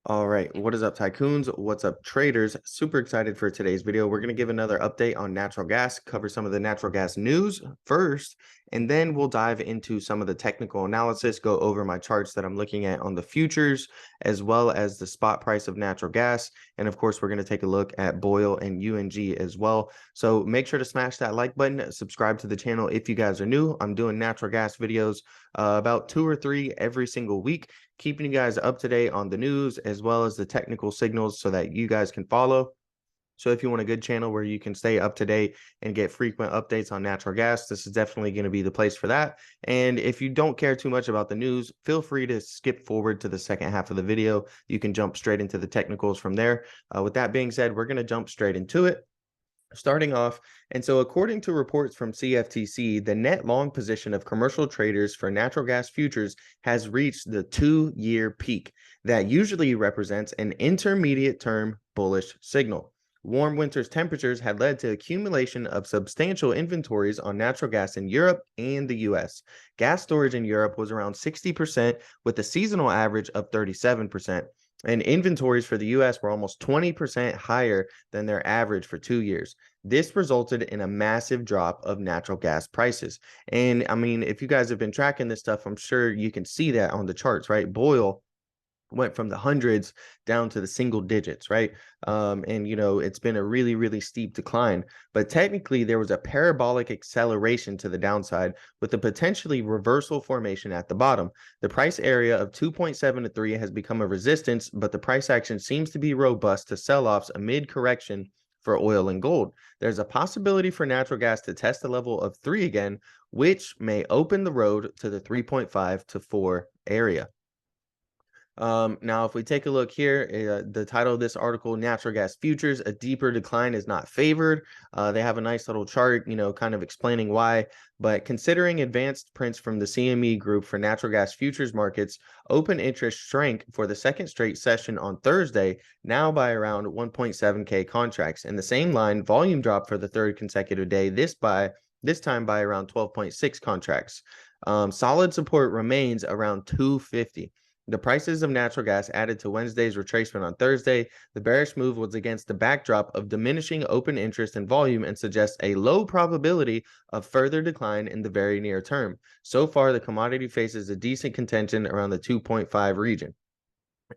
All right, what is up, tycoons? What's up, traders? Super excited for today's video. We're going to give another update on natural gas, cover some of the natural gas news first, and then we'll dive into some of the technical analysis, go over my charts that I'm looking at on the futures, as well as the spot price of natural gas. And of course, we're going to take a look at oil and UNG as well. So make sure to smash that like button, subscribe to the channel if you guys are new. I'm doing natural gas videos about 2 or 3 every single week, keeping you guys up to date on the news as well as the technical signals so that you guys can follow. So if you want a good channel where you can stay up to date and get frequent updates on natural gas, this is definitely going to be the place for that. And if you don't care too much about the news, feel free to skip forward to the second half of the video. You can jump straight into the technicals from there. With that being said, we're going to jump straight into it. Starting off, and so according to reports from CFTC, the net long position of commercial traders for natural gas futures has reached the 2-year peak that usually represents an intermediate term bullish signal. Warm winter's temperatures had led to accumulation of substantial inventories on natural gas in Europe and the US. Gas storage in Europe was around 60%, with a seasonal average of 37%. And inventories for the US were almost 20% higher than their average for 2 years. This resulted in a massive drop of natural gas prices. And I mean, if you guys have been tracking this stuff, I'm sure you can see that on the charts, right? Oil went from the hundreds down to the single digits, right? And it's been a really steep decline, but technically there was a parabolic acceleration to the downside with a potentially reversal formation at the bottom. The price area of 2.7 to 3 has become a resistance, but the price action seems to be robust to sell-offs amid correction for oil and gold. There's a possibility for natural gas to test the level of 3 again, which may open the road to the 3.5 to 4 area. Now, if we take a look here, the title of this article, Natural Gas Futures, a deeper decline is not favored. They have a nice little chart, kind of explaining why. But considering advanced prints from the CME group for natural gas futures markets, open interest shrank for the second straight session on Thursday, now by around 1.7K contracts. In the same line, volume dropped for the third consecutive day, this time by around 12.6 contracts. Solid support remains around 250. The prices of natural gas added to Wednesday's retracement on Thursday. The bearish move was against the backdrop of diminishing open interest and volume and suggests a low probability of further decline in the very near term. So far, the commodity faces a decent contention around the 2.5 region.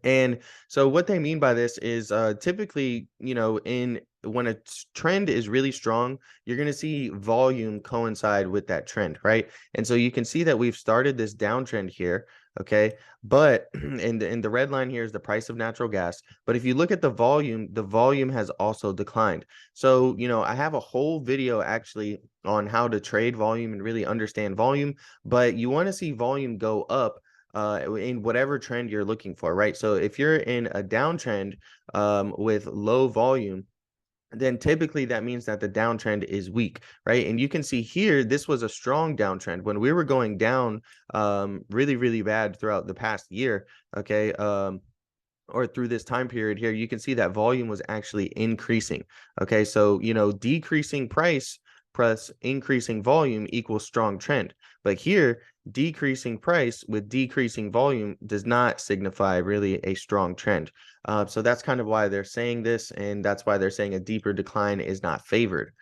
And so what they mean by this is typically, when a trend is really strong, you're going to see volume coincide with that trend, right? And so you can see that we've started this downtrend here, okay? But in the red line here is the price of natural gas. But if you look at the volume has also declined. So, I have a whole video actually on how to trade volume and really understand volume, but you want to see volume go up in whatever trend you're looking for, right? So if you're in a downtrend with low volume, then typically that means that the downtrend is weak, right? And you can see here, this was a strong downtrend when we were going down really bad throughout the past year, okay? Or through this time period here, you can see that volume was actually increasing, okay? So, decreasing price plus increasing volume equals strong trend. But here, decreasing price with decreasing volume does not signify really a strong trend. So that's kind of why they're saying this, and that's why they're saying a deeper decline is not favored.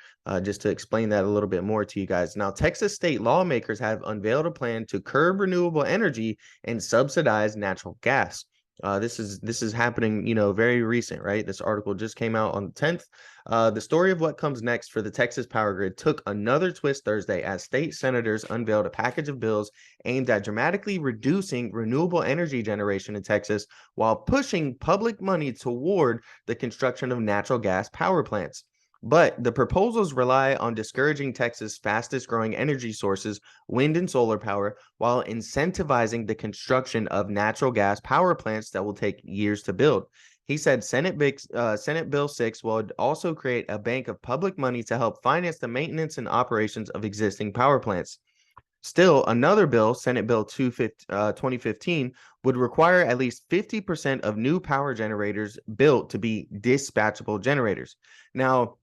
Just to explain that a little bit more to you guys. Now, Texas state lawmakers have unveiled a plan to curb renewable energy and subsidize natural gas. This is happening, very recent, right? This article just came out on the 10th. The story of what comes next for the Texas power grid took another twist Thursday as state senators unveiled a package of bills aimed at dramatically reducing renewable energy generation in Texas while pushing public money toward the construction of natural gas power plants. But the proposals rely on discouraging Texas' fastest growing energy sources, wind and solar power, while incentivizing the construction of natural gas power plants that will take years to build. He said Senate Bill 6 will also create a bank of public money to help finance the maintenance and operations of existing power plants. Still, another bill, Senate Bill 2015, would require at least 50% of new power generators built to be dispatchable generators. Now,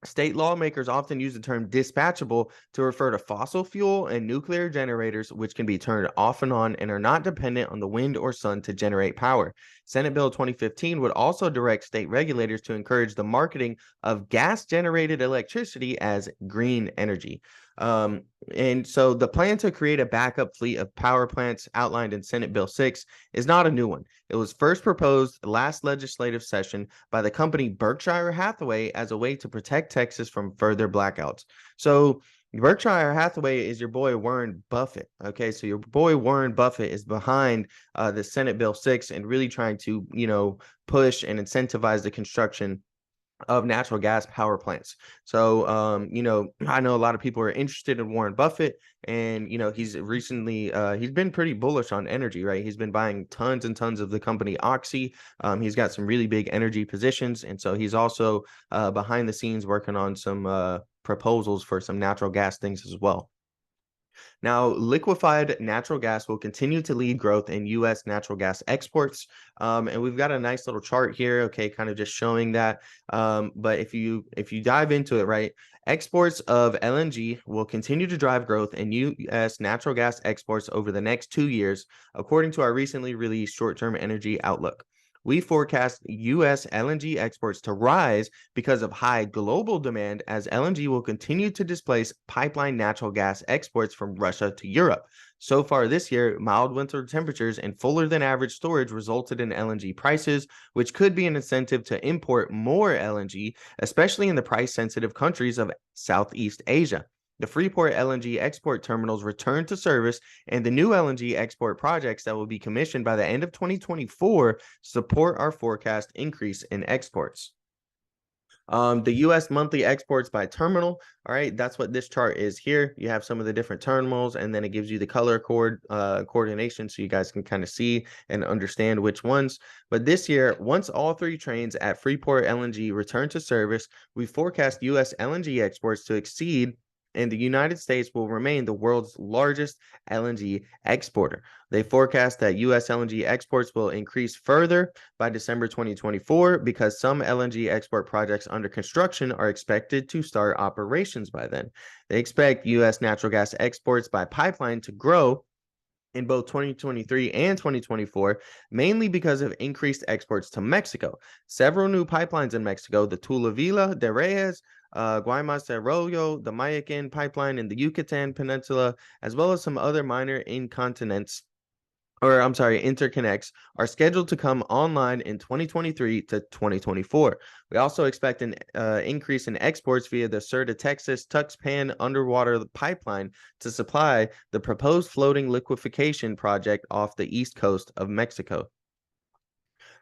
State lawmakers often use the term dispatchable to refer to fossil fuel and nuclear generators, which can be turned off and on and are not dependent on the wind or sun to generate power. Senate Bill 2015 would also direct state regulators to encourage the marketing of gas generated electricity as green energy. Um, and so the plan to create a backup fleet of power plants outlined in Senate Bill 6 is not a new one. It was first proposed last legislative session by the company Berkshire Hathaway as a way to protect Texas from further blackouts. So Berkshire Hathaway is your boy Warren Buffett. Okay, so your boy Warren Buffett is behind the Senate Bill 6 and really trying to, push and incentivize the construction of natural gas power plants. So, I know a lot of people are interested in Warren Buffett, and he's recently he's been pretty bullish on energy, right? He's been buying tons and tons of the company Oxy. He's got some really big energy positions, and so he's also behind the scenes working on some proposals for some natural gas things as well. Now, liquefied natural gas will continue to lead growth in U.S. natural gas exports. And we've got a nice little chart here, okay, kind of just showing that. But if you dive into it, right, exports of LNG will continue to drive growth in U.S. natural gas exports over the next 2 years, according to our recently released short-term energy outlook. We forecast U.S. LNG exports to rise because of high global demand, as LNG will continue to displace pipeline natural gas exports from Russia to Europe. So far this year, mild winter temperatures and fuller than average storage resulted in LNG prices, which could be an incentive to import more LNG, especially in the price-sensitive countries of Southeast Asia. The Freeport LNG export terminals return to service, and the new LNG export projects that will be commissioned by the end of 2024 support our forecast increase in exports. The U.S. monthly exports by terminal. All right, that's what this chart is here. You have some of the different terminals, and then it gives you the color coordination so you guys can kind of see and understand which ones. But this year, once all 3 trains at Freeport LNG return to service, we forecast U.S. LNG exports to exceed, and the United States will remain the world's largest LNG exporter. They forecast that U.S. LNG exports will increase further by December 2024 because some LNG export projects under construction are expected to start operations by then. They expect U.S. natural gas exports by pipeline to grow in both 2023 and 2024, mainly because of increased exports to Mexico. Several new pipelines in Mexico, the Tula-Villa de Reyes, Guaymas Arroyo, the Mayacan pipeline in the Yucatan Peninsula, as well as some other minor interconnects, are scheduled to come online in 2023 to 2024. We also expect an increase in exports via the Sur de Texas Tuxpan underwater pipeline to supply the proposed floating liquefaction project off the east coast of Mexico.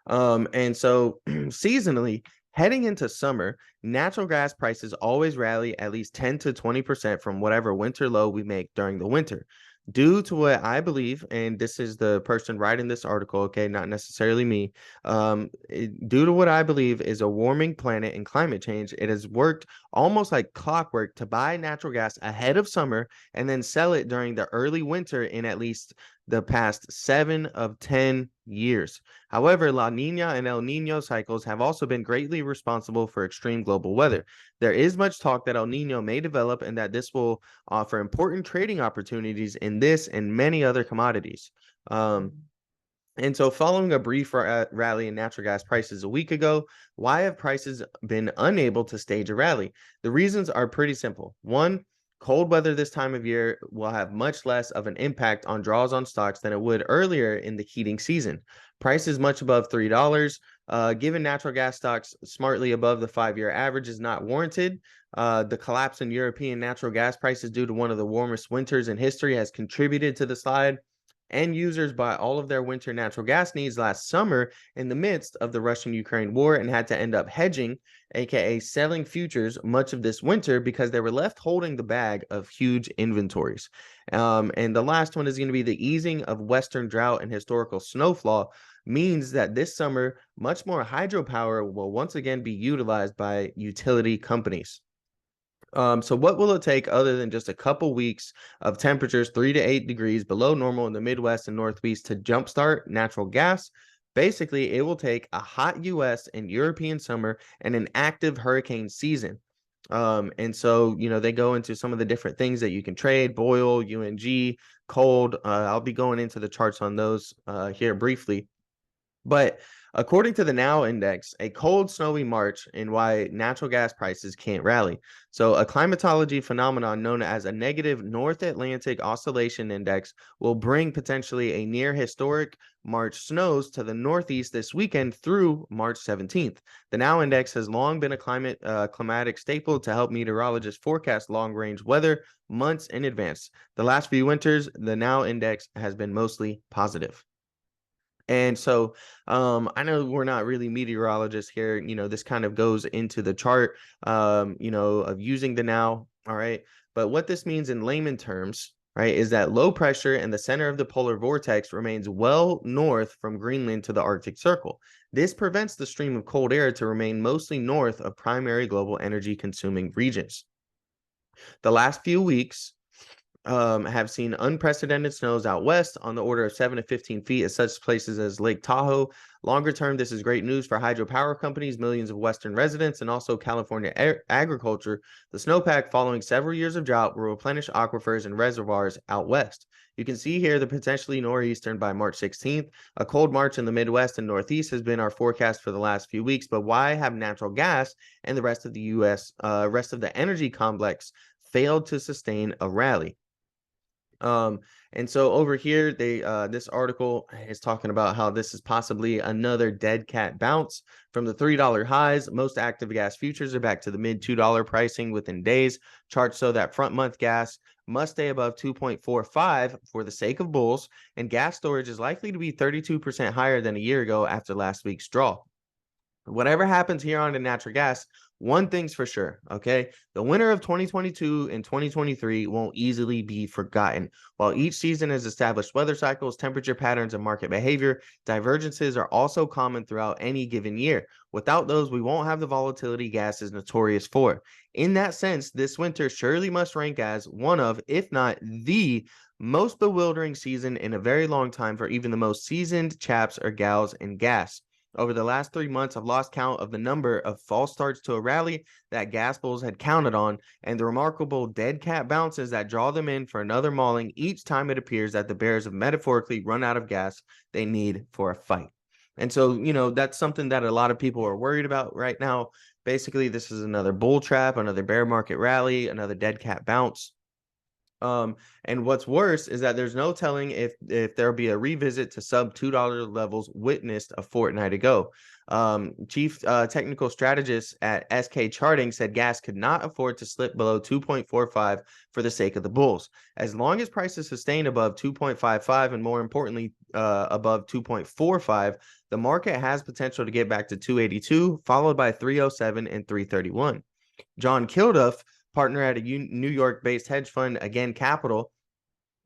And so seasonally, heading into summer, natural gas prices always rally at least 10 to 20% from whatever winter low we make during the winter. Due to what I believe, and this is the person writing this article, okay, not necessarily me, due to what I believe is a warming planet and climate change, it has worked almost like clockwork to buy natural gas ahead of summer and then sell it during the early winter in at least the past 7 of 10 years. However, La Nina and El Nino cycles have also been greatly responsible for extreme global weather. There is much talk that El Nino may develop and that this will offer important trading opportunities in this and many other commodities. And so following a brief rally in natural gas prices a week ago, why have prices been unable to stage a rally? The reasons are pretty simple. One, cold weather this time of year will have much less of an impact on draws on stocks than it would earlier in the heating season. Prices much above $3, given natural gas stocks smartly above the 5-year average is not warranted. The collapse in European natural gas prices due to one of the warmest winters in history has contributed to the slide. End users bought all of their winter natural gas needs last summer in the midst of the Russian-Ukraine war and had to end up hedging, aka selling futures, much of this winter because they were left holding the bag of huge inventories. And the last one is going to be the easing of Western drought and historical snowfall means that this summer, much more hydropower will once again be utilized by utility companies. So what will it take other than just a couple weeks of temperatures 3 to 8 degrees below normal in the Midwest and Northeast to jumpstart natural gas? Basically, it will take a hot U.S. and European summer and an active hurricane season. And so, they go into some of the different things that you can trade: boil, UNG, cold. I'll be going into the charts on those here briefly. But according to the Now Index, a cold, snowy March and why natural gas prices can't rally. So, a climatology phenomenon known as a negative North Atlantic Oscillation Index will bring potentially a near historic March snows to the Northeast this weekend through March 17th. The Now Index has long been a climatic staple to help meteorologists forecast long-range weather months in advance. The last few winters, the Now Index has been mostly positive. And so I know we're not really meteorologists here. This kind of goes into the chart, of using the now. All right. But what this means in layman terms, right, is that low pressure in the center of the polar vortex remains well north from Greenland to the Arctic Circle. This prevents the stream of cold air to remain mostly north of primary global energy consuming regions. The last few weeks, have seen unprecedented snows out west on the order of 7 to 15 feet at such places as Lake Tahoe. Longer term, this is great news for hydropower companies, millions of Western residents, and also California agriculture. The snowpack, following several years of drought, will replenish aquifers and reservoirs out west. You can see here the potentially nor'eastern by March 16th. A cold March in the Midwest and Northeast has been our forecast for the last few weeks, but why have natural gas and the rest of the rest of the energy complex failed to sustain a rally? And so over here, this article is talking about how this is possibly another dead cat bounce from the $3 highs. Most active gas futures are back to the mid $2 pricing within days. Charts show that front month gas must stay above 2.45 for the sake of bulls, and gas storage is likely to be 32% higher than a year ago after last week's draw. Whatever happens here on the natural gas, one thing's for sure, okay? The winter of 2022 and 2023 won't easily be forgotten. While each season has established weather cycles, temperature patterns, and market behavior, divergences are also common throughout any given year. Without those, we won't have the volatility gas is notorious for. In that sense, this winter surely must rank as one of, if not the most bewildering season in a very long time for even the most seasoned chaps or gals in gas. Over the last 3 months, I've lost count of the number of false starts to a rally that gas bulls had counted on, and the remarkable dead cat bounces that draw them in for another mauling each time it appears that the bears have metaphorically run out of gas they need for a fight. And so, that's something that a lot of people are worried about right now. Basically, this is another bull trap, another bear market rally, another dead cat bounce. And what's worse is that there's no telling if there'll be a revisit to sub $2 levels witnessed a fortnight ago. Chief technical strategist at SK Charting said gas could not afford to slip below 2.45 for the sake of the bulls. As long as prices sustain above 2.55 and more importantly, above 2.45, the market has potential to get back to 282, followed by 307 and 331. John Kilduff, partner at a New York-based hedge fund, Again Capital,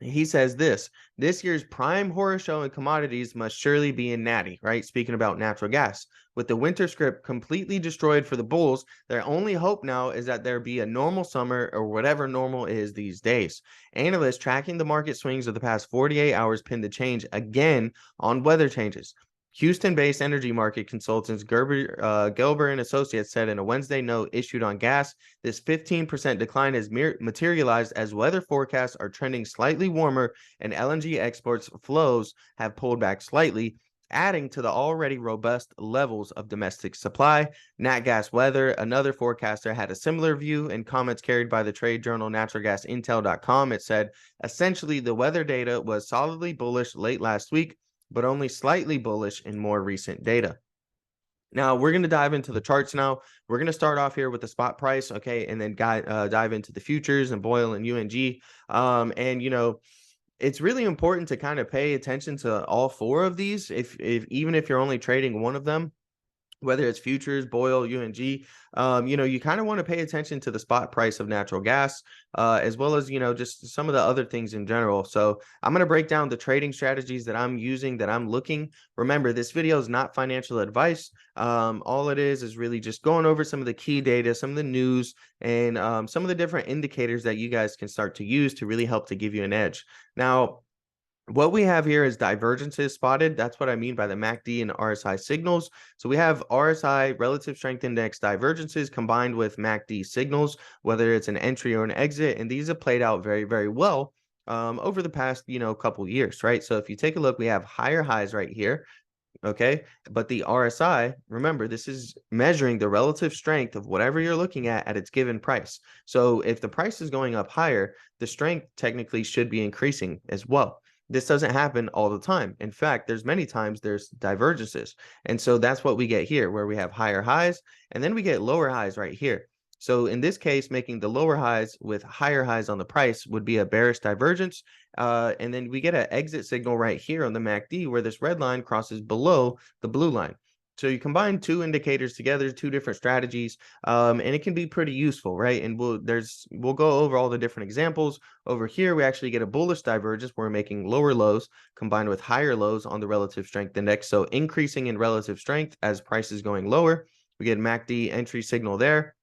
he says this year's prime horror show in commodities must surely be in Natty, right? Speaking about natural gas. With the winter script completely destroyed for the bulls, their only hope now is that there be a normal summer or whatever normal is these days. Analysts tracking the market swings of the past 48 hours pinned the change again on weather changes. Houston-based energy market consultants Gelber and Associates said in a Wednesday note issued on gas, this 15% decline has materialized as weather forecasts are trending slightly warmer and LNG exports flows have pulled back slightly, adding to the already robust levels of domestic supply. Nat Gas Weather, another forecaster, had a similar view in comments carried by the trade journal naturalgasintel.com. It said, essentially, the weather data was solidly bullish late last week, but only slightly bullish in more recent data. Now, we're going to dive into the charts now. We're going to start off here with the spot price, okay, and then dive into the futures and Boyle and UNG. It's really important to kind of pay attention to all four of these, even if you're only trading one of them, whether it's futures, Boyle, UNG, you kind of want to pay attention to the spot price of natural gas, as well as, just some of the other things in general. So I'm going to break down the trading strategies that I'm using, that I'm looking. Remember, this video is not financial advice. All it is really just going over some of the key data, some of the news, and some of the different indicators that you guys can start to use to really help to give you an edge. Now, What we have here is divergences spotted. That's what I mean by the MACD and RSI signals. So we have RSI, relative strength index divergences combined with MACD signals, whether it's an entry or an exit. And these have played out very, very well over the past, couple years, right? So if you take a look, we have higher highs right here. Okay. But the RSI, remember, this is measuring the relative strength of whatever you're looking at its given price. So if the price is going up higher, the strength technically should be increasing as well. This doesn't happen all the time. In fact, there's many times there's divergences. And so that's what we get here, where we have higher highs and then we get lower highs right here. So in this case, making the lower highs with higher highs on the price would be a bearish divergence. And then we get an exit signal right here on the MACD where this red line crosses below the blue line. So you combine two indicators together, two different strategies, and it can be pretty useful, right? And we'll go over all the different examples. Over here, we actually get a bullish divergence where we're making lower lows combined with higher lows on the relative strength index. So increasing in relative strength as price is going lower. We get MACD entry signal there.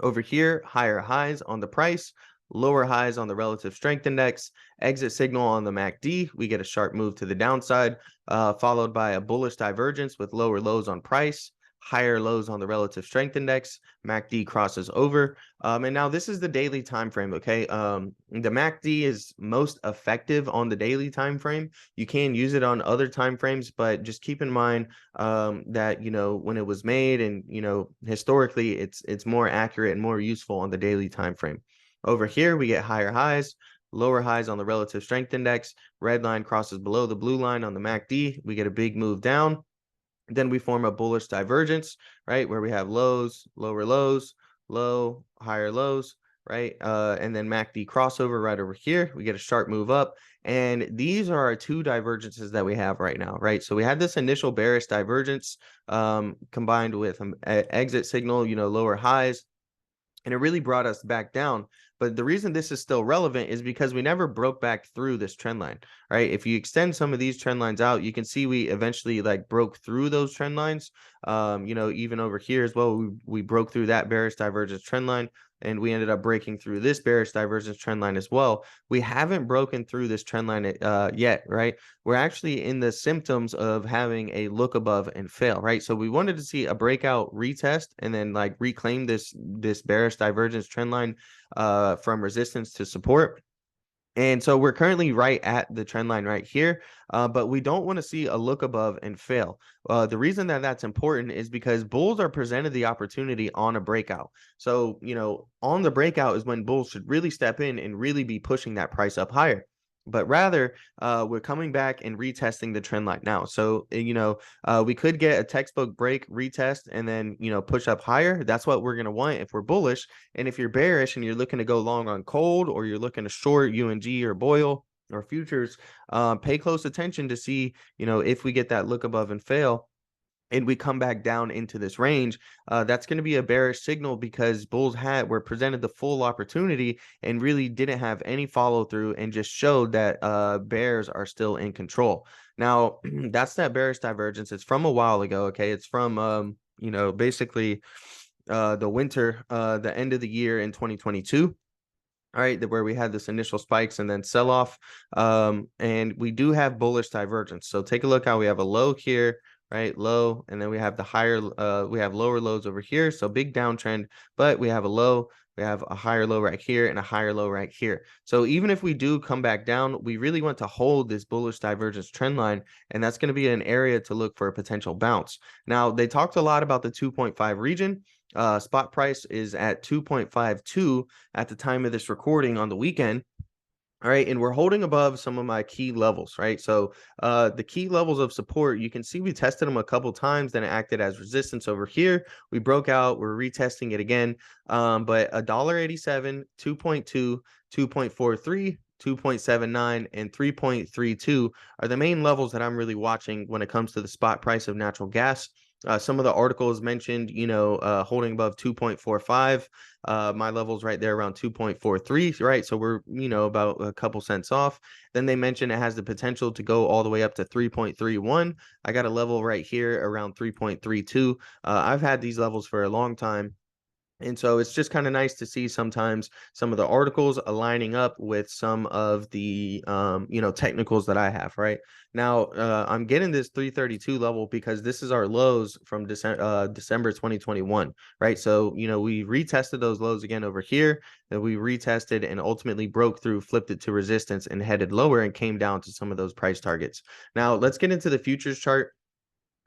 Over here, higher highs on the price, lower highs on the relative strength index, exit signal on the MACD. We get a sharp move to the downside, followed by a bullish divergence with lower lows on price, higher lows on the relative strength index. MACD crosses over. And now this is the daily time frame, okay? The MACD is most effective on the daily time frame. You can use it on other time frames, but just keep in mind that when it was made and historically it's more accurate and more useful on the daily time frame. Over here we get higher highs, lower highs on the relative strength index. Red line crosses below the blue line on the MACD. We get a big move down. Then we form a bullish divergence, right, where we have lows, lower lows, low, higher lows, right? And then MACD crossover right over here. We get a sharp move up. And these are our two divergences that we have right now, right? So we had this initial bearish divergence combined with an exit signal, lower highs, and it really brought us back down. But the reason this is still relevant is because we never broke back through this trend line, right? If you extend some of these trend lines out, you can see we eventually broke through those trend lines. Even over here as well, we broke through that bearish divergence trend line, and we ended up breaking through this bearish divergence trend line as well. We haven't broken through this trend line yet, right? We're actually in the symptoms of having a look above and fail, right? So we wanted to see a breakout retest and then reclaim this bearish divergence trend line from resistance to support. And so we're currently right at the trend line right here, but we don't want to see a look above and fail. The reason that that's important is because bulls are presented the opportunity on a breakout. So, on the breakout is when bulls should really step in and really be pushing that price up higher. But rather, we're coming back and retesting the trend line now. So, we could get a textbook break, retest, and then, push up higher. That's what we're going to want if we're bullish. And if you're bearish and you're looking to go long on cold, or you're looking to short UNG or Boyle or futures, pay close attention to see, if we get that look above and fail and we come back down into this range, that's going to be a bearish signal because bulls were presented the full opportunity and really didn't have any follow through and just showed that bears are still in control. Now, that's that bearish divergence. It's from a while ago. Okay. It's from, basically the winter, the end of the year in 2022. All right, where we had this initial spikes and then sell off. And we do have bullish divergence. So take a look how we have a low here, right? Low, and then we have we have lower lows over here. So big downtrend, but we have a low, we have a higher low right here and a higher low right here. So even if we do come back down, we really want to hold this bullish divergence trend line, and that's going to be an area to look for a potential bounce. Now, they talked a lot about the 2.5 region. Spot price is at 2.52 at the time of this recording on the weekend. All right, and we're holding above some of my key levels, right? So the key levels of support, you can see we tested them a couple times, then it acted as resistance over here. We broke out, we're retesting it again. But $1.87, 2.2, 2.43, 2.79, and 3.32 are the main levels that I'm really watching when it comes to the spot price of natural gas. Some of the articles mentioned, holding above 2.45. My level's right there around 2.43, right? So we're, about a couple cents off. Then they mentioned it has the potential to go all the way up to 3.31. I got a level right here around 3.32. I've had these levels for a long time. And so it's just kind of nice to see sometimes some of the articles aligning up with some of the technicals that I have right now. I'm getting this 332 level because this is our lows from December 2021, right? So we retested those lows again over here, that we retested and ultimately broke through, flipped it to resistance and headed lower and came down to some of those price targets. Now let's get into the futures chart.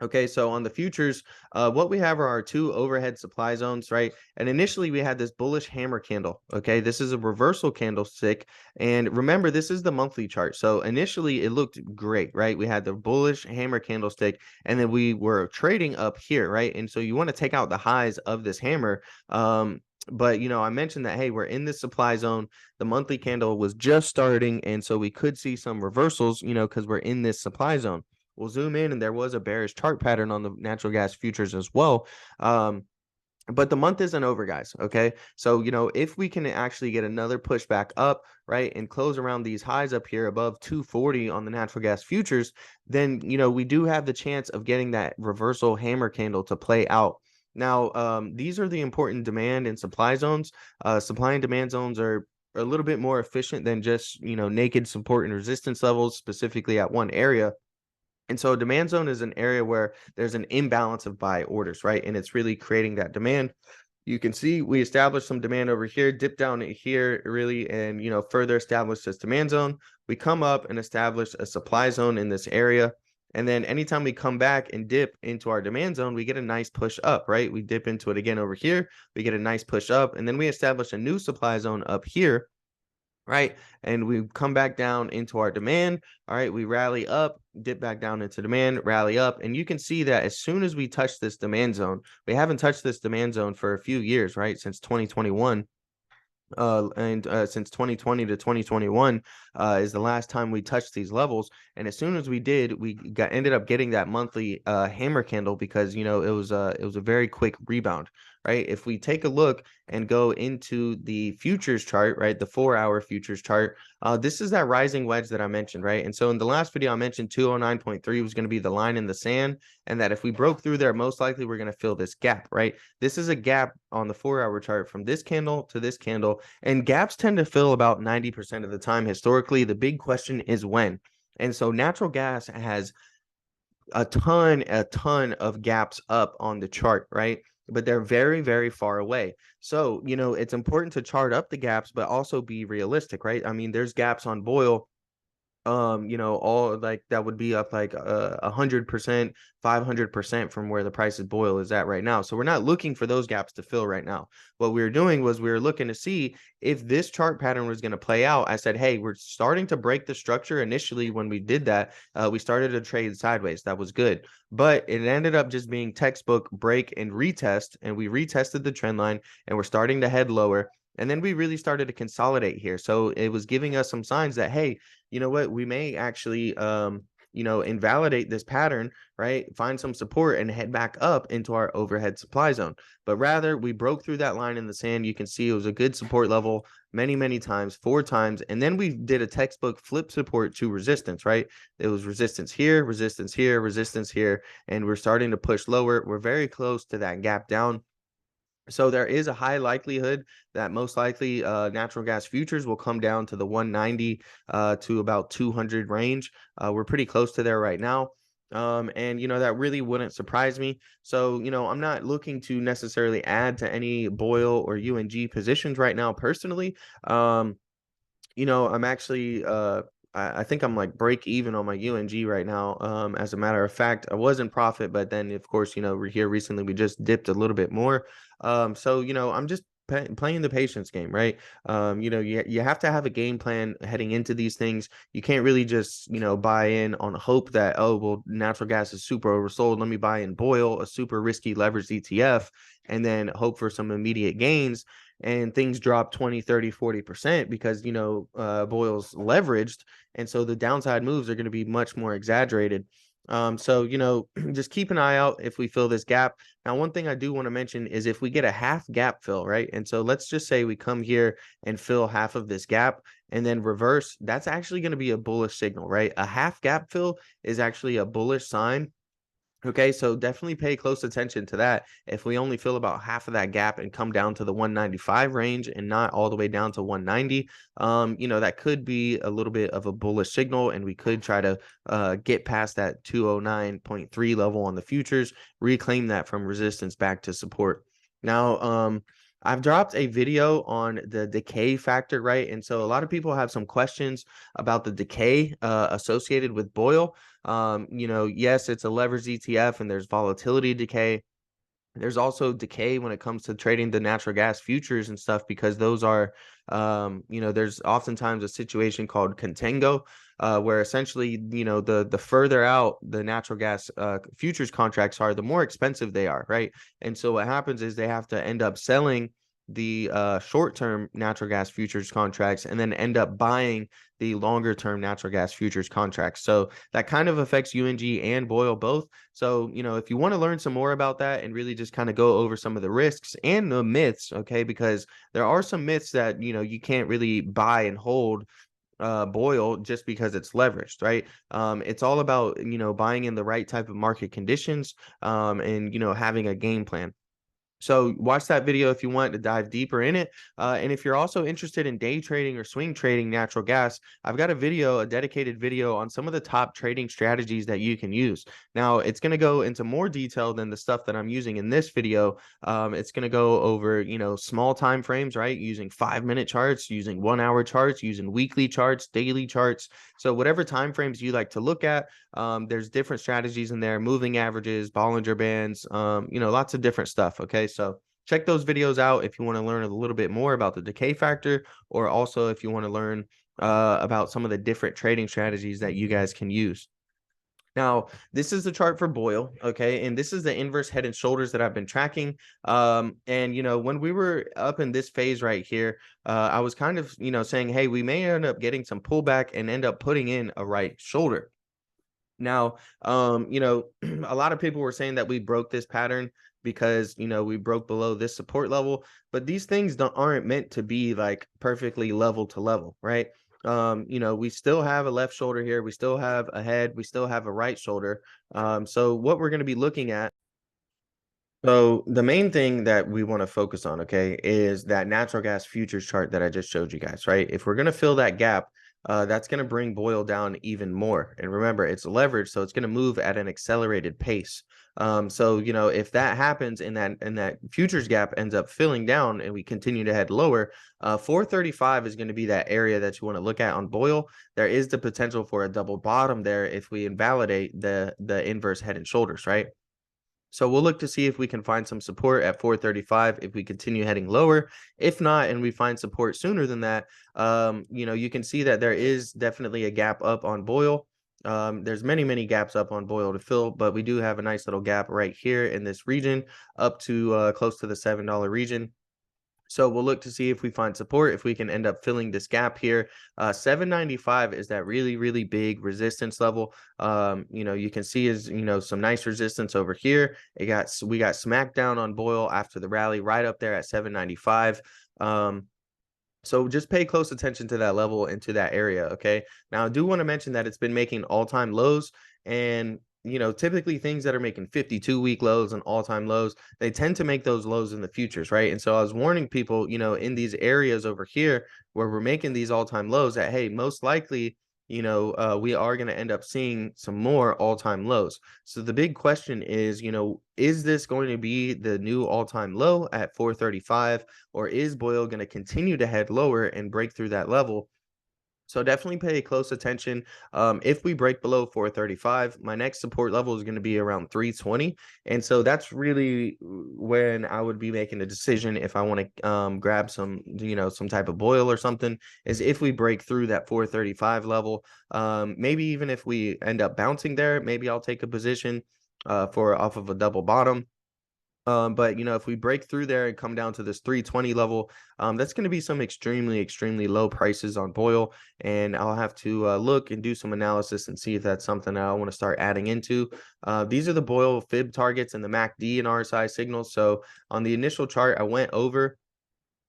Okay, so on the futures, what we have are our two overhead supply zones, right? And initially we had this bullish hammer candle. Okay, this is a reversal candlestick. And remember, this is the monthly chart. So initially it looked great, right? We had the bullish hammer candlestick, and then we were trading up here, right? And so you want to take out the highs of this hammer. But I mentioned that, hey, we're in this supply zone. The monthly candle was just starting, and so we could see some reversals, because we're in this supply zone. We'll zoom in, and there was a bearish chart pattern on the natural gas futures as well. But the month isn't over, guys. Okay. So, if we can actually get another pushback up, right, and close around these highs up here above 240 on the natural gas futures, then, we do have the chance of getting that reversal hammer candle to play out. Now, these are the important demand and supply zones. Supply and demand zones are a little bit more efficient than just, naked support and resistance levels, specifically at one area. And so a demand zone is an area where there's an imbalance of buy orders, right? And it's really creating that demand. You can see we established some demand over here, dip down here really, and further establish this demand zone. We come up and establish a supply zone in this area. And then anytime we come back and dip into our demand zone, we get a nice push up, right? We dip into it again over here, we get a nice push up, and then we establish a new supply zone up here, right? And we come back down into our demand. All right, we rally up, dip back down into demand, rally up. And you can see that as soon as we touch this demand zone, we haven't touched this demand zone for a few years, right? Since 2021. And since 2020 to 2021 is the last time we touched these levels. And as soon as we did, we ended up getting that monthly hammer candle because it was a very quick rebound, right? If we take a look and go into the futures chart, right, the 4-hour futures chart, this is that rising wedge that I mentioned, right? And so in the last video, I mentioned 209.3 was going to be the line in the sand, and that if we broke through there, most likely we're going to fill this gap, right? This is a gap on the 4-hour chart from this candle to this candle, and gaps tend to fill about 90% of the time historically. The big question is when. And so natural gas has a ton of gaps up on the chart, right? But they're very, very far away. So, it's important to chart up the gaps, but also be realistic, right? I mean, there's gaps on Boyle, all like that would be up like 100%, 500% from where the price of Boyle is at right now. So we're not looking for those gaps to fill right now. What we were doing was we were looking to see if this chart pattern was going to play out. I said, hey, we're starting to break the structure. Initially, when we did that, we started to trade sideways. That was good, but it ended up just being textbook break and retest, and we retested the trend line, and we're starting to head lower. And then we really started to consolidate here. So it was giving us some signs that, hey, you know what, we may actually, invalidate this pattern, right? Find some support and head back up into our overhead supply zone. But rather, we broke through that line in the sand. You can see it was a good support level many, many times, 4 times. And then we did a textbook flip support to resistance, right? It was resistance here, resistance here, resistance here. And we're starting to push lower. We're very close to that gap down. So there is a high likelihood that most likely natural gas futures will come down to the 190 to about 200 range. We're pretty close to there right now. And that really wouldn't surprise me. So I'm not looking to necessarily add to any Boyle or UNG positions right now personally. I'm actually I think I'm like break even on my UNG right now. As a matter of fact, I was in profit, but then of course, we're here recently, we just dipped a little bit more. So I'm just playing the patience game, right? You have to have a game plan heading into these things. You can't really just, buy in on hope that, oh, well, natural gas is super oversold. Let me buy in Boyle, a super risky leveraged ETF, and then hope for some immediate gains. And things drop 20, 30, 40% because, Boyle's leveraged. And so the downside moves are going to be much more exaggerated. So, just keep an eye out if we fill this gap. Now, one thing I do want to mention is if we get a half gap fill, right? And so let's just say we come here and fill half of this gap and then reverse. That's actually going to be a bullish signal, right? A half gap fill is actually a bullish sign. Okay, so definitely pay close attention to that. If we only fill about half of that gap and come down to the 195 range and not all the way down to 190, that could be a little bit of a bullish signal, and we could try to get past that 209.3 level on the futures, reclaim that from resistance back to support. Now, I've dropped a video on the decay factor, right? And so a lot of people have some questions about the decay associated with BOIL. Yes, it's a leveraged ETF and there's volatility decay. There's also decay when it comes to trading the natural gas futures and stuff, because those are, there's oftentimes a situation called contango, where essentially, the further out the natural gas futures contracts are, the more expensive they are, right? And so what happens is they have to end up selling the short-term natural gas futures contracts and then end up buying the longer-term natural gas futures contracts. So that kind of affects UNG and BOIL both. So, if you want to learn some more about that and really just kind of go over some of the risks and the myths, okay, because there are some myths that, you can't really buy and hold BOIL just because it's leveraged, right? It's all about, buying in the right type of market conditions, and, having a game plan. So watch that video if you want to dive deeper in it. And if you're also interested in day trading or swing trading natural gas, I've got a dedicated video on some of the top trading strategies that you can use. Now, it's going to go into more detail than the stuff that I'm using in this video. It's going to go over, small time frames, right? Using 5-minute charts, using 1-hour charts, using weekly charts, daily charts. So whatever time frames you like to look at, there's different strategies in there, moving averages, Bollinger Bands, lots of different stuff. Okay, so check those videos out if you want to learn a little bit more about the decay factor, or also if you want to learn about some of the different trading strategies that you guys can use. Now, this is the chart for BOIL, okay? And this is the inverse head and shoulders that I've been tracking. And, when we were up in this phase right here, I was kind of, saying, hey, we may end up getting some pullback and end up putting in a right shoulder. Now, a lot of people were saying that we broke this pattern because, we broke below this support level, but these things aren't meant to be like perfectly level to level, right? We still have a left shoulder here. We still have a head. We still have a right shoulder. So what we're going to be looking at, so the main thing that we want to focus on, okay, is that natural gas futures chart that I just showed you guys, right? If we're going to fill that gap, that's going to bring BOIL down even more. And remember, it's leveraged, so it's going to move at an accelerated pace. So if that happens and that futures gap ends up filling down and we continue to head lower, 435 is going to be that area that you want to look at on BOIL. There is the potential for a double bottom there if we invalidate the inverse head and shoulders, right? So we'll look to see if we can find some support at 435 if we continue heading lower. If not, and we find support sooner than that, you can see that there is definitely a gap up on BOIL. There's many gaps up on BOIL to fill, but we do have a nice little gap right here in this region up to close to the $7 region. So we'll look to see if we find support, if we can end up filling this gap here. 795 is that really big resistance level. You can see is, some nice resistance over here. We got smacked down on BOIL after the rally right up there at 795. So just pay close attention to that level and to that area, okay? Now, I do want to mention that it's been making all-time lows, and typically things that are making 52-week lows and all-time lows, they tend to make those lows in the futures, right? And so I was warning people, in these areas over here where we're making these all-time lows, that hey, most likely, we are going to end up seeing some more all-time lows. So the big question is, is this going to be the new all-time low at 435, or is BOIL going to continue to head lower and break through that level? So definitely pay close attention. If we break below 435, my next support level is going to be around 320. And so that's really when I would be making a decision if I want to grab some, some type of BOIL or something, is if we break through that 435 level. Maybe even if we end up bouncing there, maybe I'll take a position for off of a double bottom. But if we break through there and come down to this 320 level, that's going to be some extremely low prices on BOIL, and I'll have to look and do some analysis and see if that's something I want to start adding into. These are the BOIL fib targets and the MACD and RSI signals. So on the initial chart, I went over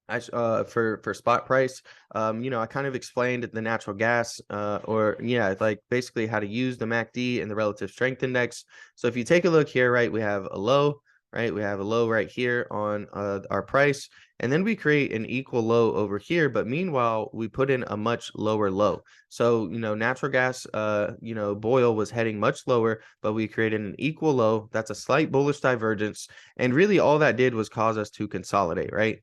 For spot price, you know, I kind of explained the natural gas, or yeah, like basically how to use the MACD and the relative strength index. So if you take a look here, right, we have a low, right? We have a low right here on our price, and then we create an equal low over here. But meanwhile, we put in a much lower low. So, you know, natural gas, you know, Boyle was heading much lower, but we created an equal low. That's a slight bullish divergence. And really all that did was cause us to consolidate, right?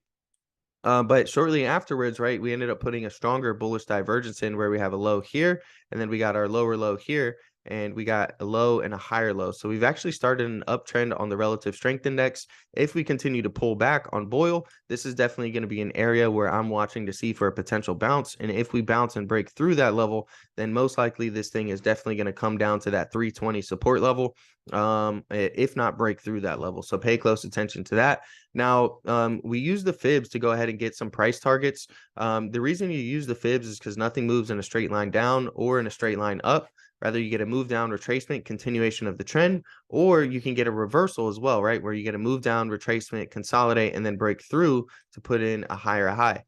But shortly afterwards, right, we ended up putting a stronger bullish divergence in where we have a low here, and then we got our lower low here, and we got a low and a higher low. So we've actually started an uptrend on the relative strength index. If we continue to pull back on Boyle, this is definitely going to be an area where I'm watching to see for a potential bounce. And if we bounce and break through that level, then most likely this thing is definitely going to come down to that 320 support level, if not break through that level. So pay close attention to that. Now, we use the fibs to go ahead and get some price targets. The reason you use the fibs is because nothing moves in a straight line down or in a straight line up. Rather, you get a move down retracement, continuation of the trend, or you can get a reversal as well, right? Where you get a move down retracement, consolidate, and then break through to put in a higher high.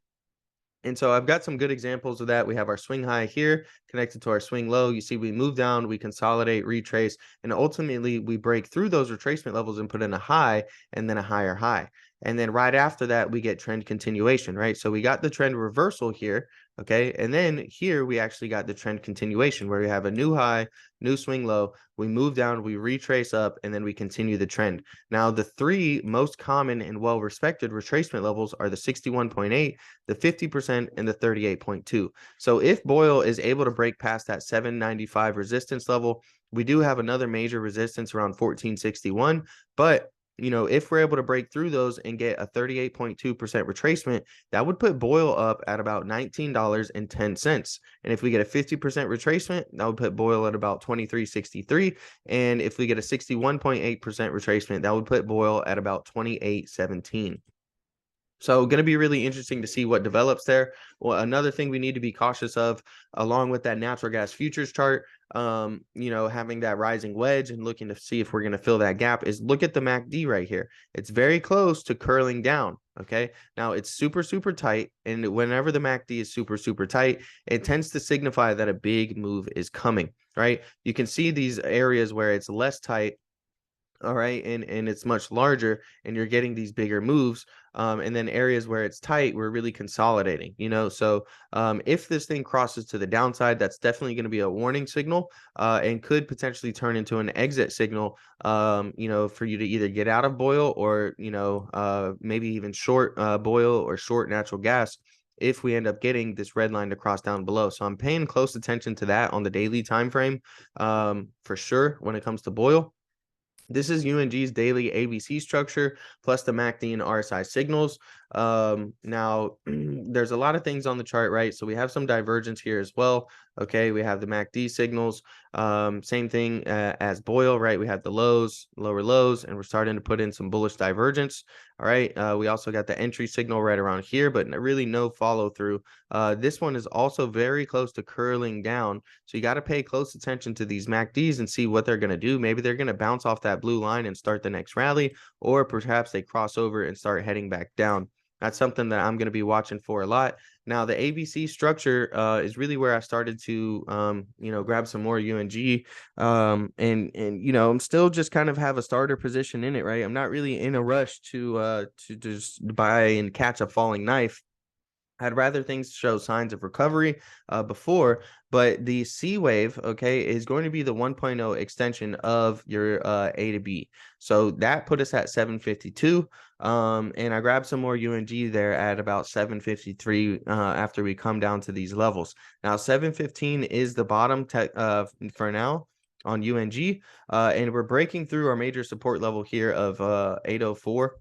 And so I've got some good examples of that. We have our swing high here connected to our swing low. You see we move down, we consolidate, retrace, and ultimately we break through those retracement levels and put in a high and then a higher high. And then right after that, we get trend continuation, right? So we got the trend reversal here, okay? And then here we actually got the trend continuation where we have a new high, new swing low. We move down, we retrace up, and then we continue the trend. Now, the three most common and well-respected retracement levels are the 61.8, the 50%, and the 38.2. So if Boyle is able to break past that 795 resistance level, we do have another major resistance around 1461, but you know, if we're able to break through those and get a 38.2% retracement, that would put Boyle up at about $19.10. And if we get a 50% retracement, that would put Boyle at about $23.63. And if we get a 61.8% retracement, that would put Boyle at about $28.17. So going to be really interesting to see what develops there. Well, another thing we need to be cautious of, along with that natural gas futures chart, you know, having that rising wedge and looking to see if we're going to fill that gap, is look at the MACD right here. It's very close to curling down. Okay. Now it's super, super tight. And whenever the MACD is super, super tight, it tends to signify that a big move is coming, right? You can see these areas where it's less tight. All right, and it's much larger, and you're getting these bigger moves, and then areas where it's tight, we're really consolidating, you know. So if this thing crosses to the downside, that's definitely going to be a warning signal, and could potentially turn into an exit signal, you know, for you to either get out of Boyle or, you know, maybe even short Boyle or short natural gas if we end up getting this red line to cross down below. So I'm paying close attention to that on the daily time frame, for sure, when it comes to Boyle. This is UNG's daily ABC structure plus the MACD and RSI signals. Now, there's a lot of things on the chart, right? So we have some divergence here as well. Okay, we have the MACD signals. Same thing as Boyle, right? We have the lows, lower lows, and we're starting to put in some bullish divergence. All right, we also got the entry signal right around here, but really no follow through. This one is also very close to curling down. So you got to pay close attention to these MACDs and see what they're going to do. Maybe they're going to bounce off that blue line and start the next rally, or perhaps they cross over and start heading back down. That's something that I'm going to be watching for a lot. Now, the ABC structure is really where I started to, you know, grab some more UNG. And you know, I'm still just kind of have a starter position in it, right? I'm not really in a rush to just buy and catch a falling knife. I'd rather things show signs of recovery before, but the C wave, okay, is going to be the 1.0 extension of your A to B. So that put us at 752. And I grabbed some more UNG there at about 753 after we come down to these levels. Now, 715 is the bottom for now on UNG, and we're breaking through our major support level here of 804.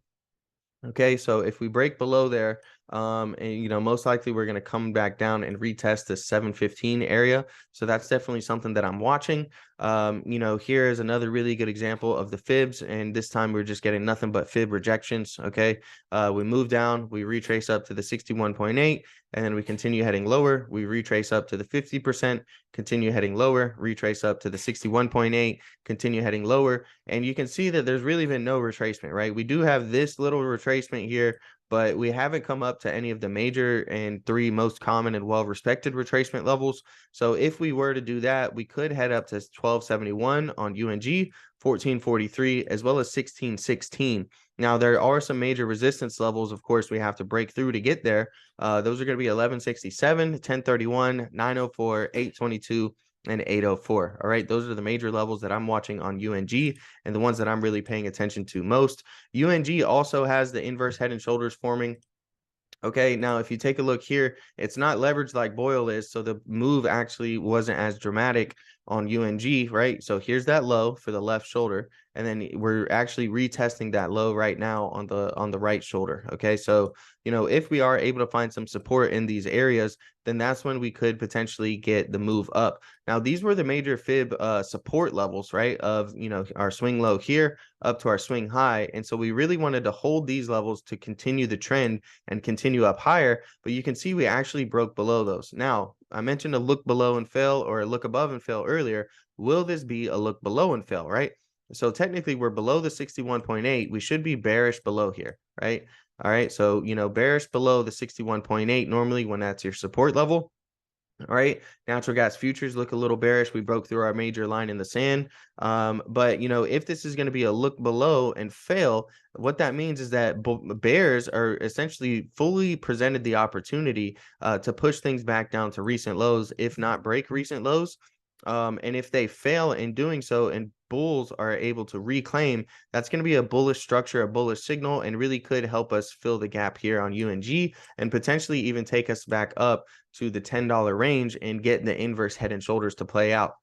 Okay, so if we break below there, and you know, most likely we're going to come back down and retest the 715 area. So that's definitely something that I'm watching. You know, here is another really good example of the fibs, and this time we're just getting nothing but fib rejections. Okay, we move down, we retrace up to the 61.8, and then we continue heading lower. We retrace up to the 50%, continue heading lower, retrace up to the 61.8, continue heading lower, and you can see that there's really been no retracement, right? We do have this little retracement here but we haven't come up to any of the major and 3 most common and well-respected retracement levels. So if we were to do that, we could head up to 1271 on UNG, 1443, as well as 1616. Now, there are some major resistance levels, of course, we have to break through to get there. Those are going to be 1167, 1031, 904, 822, and 804. All right, those are the major levels that I'm watching on UNG and the ones that I'm really paying attention to most. UNG also has the inverse head and shoulders forming. Okay, now if you take a look here, it's not leveraged like Boyle is, so the move actually wasn't as dramatic on UNG, right? So here's that low for the left shoulder, and then we're actually retesting that low right now on the right shoulder. Okay, so if we are able to find some support in these areas, then that's when we could potentially get the move up. Now, these were the major fib support levels, right? Of our swing low here up to our swing high, and so we really wanted to hold these levels to continue the trend and continue up higher, but you can see we actually broke below those. Now, I mentioned a look below and fail, or a look above and fail earlier. Will this be a look below and fail, right? So technically we're below the 61.8. We should be bearish below here, right? All right, so bearish below the 61.8 normally when that's your support level. All right, natural gas futures look a little bearish. We broke through our major line in the sand. But if this is going to be a look below and fail, what that means is that bears are essentially fully presented the opportunity to push things back down to recent lows, if not break recent lows. And if they fail in doing so and bulls are able to reclaim, that's going to be a bullish structure, a bullish signal, and really could help us fill the gap here on UNG and potentially even take us back up to the $10 range and get the inverse head and shoulders to play out.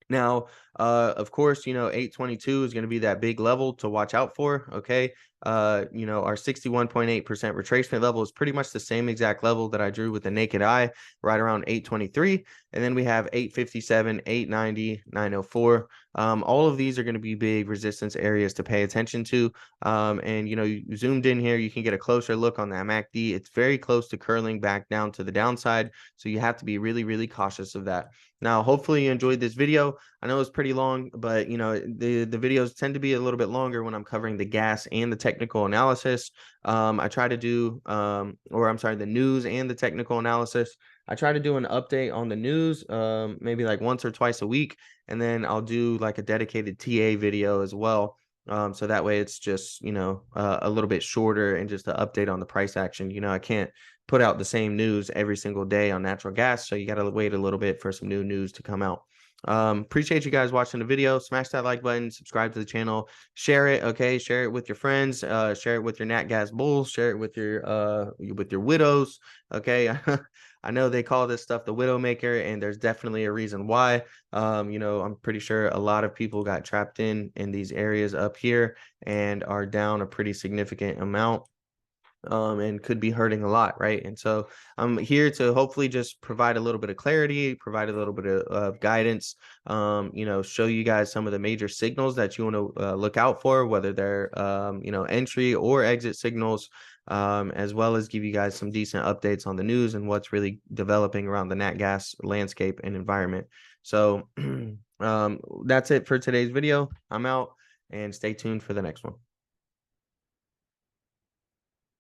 Now, of course, 822 is going to be that big level to watch out for. Okay. Our 61.8% retracement level is pretty much the same exact level that I drew with the naked eye, right around 823. And then we have 857, 890, 904. All of these are going to be big resistance areas to pay attention to. And you zoomed in here, you can get a closer look on that MACD. It's very close to curling back down to the downside. So you have to be really, really cautious of that. Now, hopefully you enjoyed this video. I know it's pretty long, but the videos tend to be a little bit longer when I'm covering the gas and the technical analysis. I try to do, the news and the technical analysis. I try to do an update on the news, maybe like once or twice a week, and then I'll do like a dedicated TA video as well. So that way it's just, a little bit shorter and just an update on the price action. I can't put out the same news every single day on natural gas, so you got to wait a little bit for some new news to come out. Appreciate you guys watching the video. Smash that like button, subscribe to the channel, share it. Okay, share it with your friends, share it with your nat gas bulls, share it with your widows. Okay. I know they call this stuff the widow maker, and there's definitely a reason why. I'm pretty sure a lot of people got trapped in these areas up here and are down a pretty significant amount. And could be hurting a lot, right? And so I'm here to hopefully just provide a little bit of clarity, provide a little bit of guidance, show you guys some of the major signals that you want to look out for, whether they're, entry or exit signals, as well as give you guys some decent updates on the news and what's really developing around the nat gas landscape and environment. So that's it for today's video. I'm out, and stay tuned for the next one.